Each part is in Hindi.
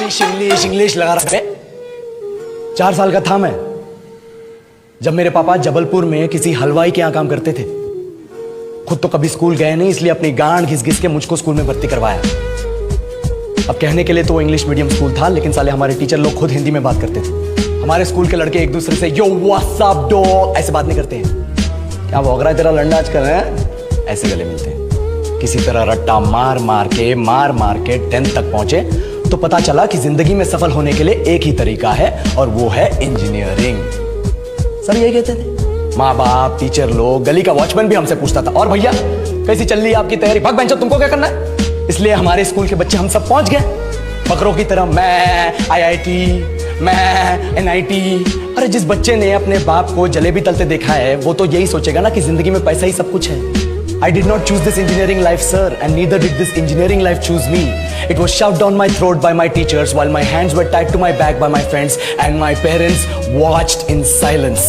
इंग्लिश इंग्लिश इंग्लिश लगा रहा है। 4 साल का था मैं जब मेरे पापा जबलपुर में किसी हलवाई के यहां काम करते थे। खुद तो कभी स्कूल गए नहीं, इसलिए अपनी गांड घिस घिस के मुझको स्कूल में भर्ती करवाया। अब कहने के लिए तो वो इंग्लिश मीडियम स्कूल था, लेकिन साले हमारे टीचर लोग खुद हिंदी में बात करते थे। हमारे स्कूल के लड़के एक दूसरे से यो व्हाट्स अप डॉग ऐसे बात नहीं करते हैं। क्या भौंक रहा है तेरा लंडा आजकल है? ऐसे गले मिलते हैं। किसी तरह रट्टा मार मार के 10th तक पहुंचे तो पता चला कि जिंदगी में सफल होने के लिए एक ही तरीका है और वो है इंजीनियरिंग। सब यही कहते थे, माँ बाप, टीचर लोग, गली का वॉचमैन भी हमसे पूछता था, और भैया कैसी चल रही है आपकी तैयारी? भाग बेंचो, तुमको क्या करना है? इसलिए हमारे स्कूल के बच्चे हम सब पहुंच गए बकरों की तरह। मैं IIT, मैं NIT। अरे जिस बच्चे ने अपने बाप को जलेबी तलते देखा है वो तो यही सोचेगा ना कि जिंदगी में पैसा ही सब कुछ है। I did not choose this engineering life, sir, and neither did this engineering life choose me. It was shoved down my throat by my teachers while my hands were tied to my back by my friends and my parents watched in silence.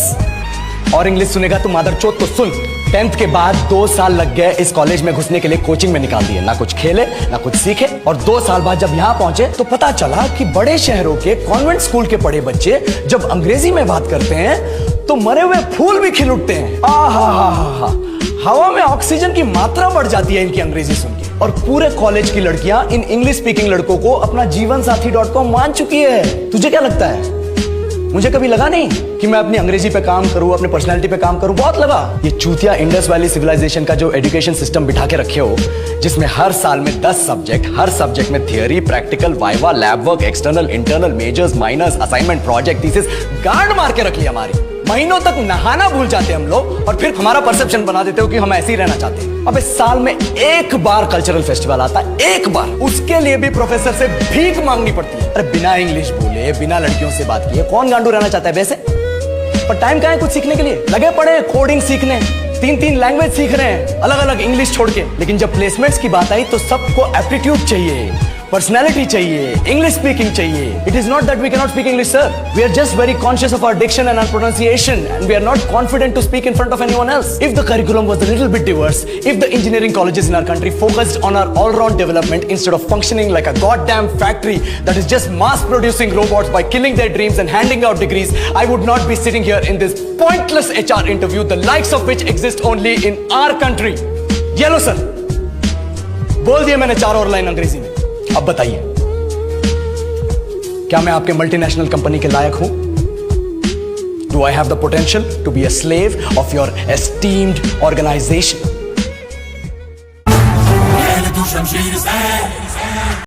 और इंग्लिश सुनेगा तो मादरचोद तो सुन। 10th के बाद 2 साल लग गए इस कॉलेज में घुसने के लिए, कोचिंग में निकाल दिए। ना कुछ खेले ना कुछ सीखे, और 2 साल बाद जब यहाँ पहुंचे तो पता चला कि बड़े शहरों के कॉन्वेंट स्कूल के पढ़े बच्चे जब अंग्रेजी में बात करते हैं तो मरे हुए फूल भी खिल उठते हैं। आहा, हवा में ऑक्सीजन की मात्रा बढ़ जाती है इनकी अंग्रेजी सुन के। और पूरे कॉलेज की लड़कियां इन इंग्लिश स्पीकिंग लड़कों को अपना जीवन साथी.com मान चुकी है। तुझे क्या लगता है? मुझे कभी लगा नहीं कि मैं अपनी अंग्रेजी पे काम करूं, अपने पर्सनालिटी पे काम करूं। बहुत लगा। ये चूतिया इंडस वैली सिविलाइजेशन का जो एजुकेशन सिस्टम बिठा के रखे हो, जिसमें हर साल में 10 सब्जेक्ट, हर सब्जेक्ट में theory, practical, viva, lab work, external, internal, majors, minors, assignment, project, thesis, गांड मार के रखी हमारी। महीनों तक नहाना भूल जाते हम लोग और फिर हमारा परसेप्शन बना देते हो कि हम ऐसे ही रहना चाहते हैं। अब इस साल में एक बार कल्चरल फेस्टिवल आता है, एक बार, उसके लिए भी प्रोफेसर से भीख मांगनी पड़ती है। अरे बिना इंग्लिश बोले, बिना लड़कियों से बात किए कौन गांडू रहना चाहता है वैसे? पर टाइम कहाँ है कुछ सीखने के लिए? लगे पड़े कोडिंग सीखने, 3 लैंग्वेज सीख रहे हैं, अलग अलग इंग्लिश छोड़ के। लेकिन जब प्लेसमेंट्स की बात आई तो सबको एप्टीट्यूड चाहिए, पर्सनैलिटी चाहिए, इंग्लिश स्पीकिंग चाहिए। It is not that we cannot speak English, sir. We are just very conscious of our diction and our pronunciation, and we are not confident to speak in front of anyone else. If the curriculum was a little bit diverse, if the engineering colleges in our country focused on our all-round development instead of functioning like a goddamn factory that is just mass-producing robots by killing their dreams and handing out degrees, I would not be sitting here in this pointless HR interview, the likes of which exist only in our country. ये लो सर, बोल दिया मैंने 4 और लाइन अंग्रेजी में। अब बताइए, क्या मैं आपके मल्टीनेशनल कंपनी के लायक हूं? Do I have the potential to be a slave of your esteemed organisation?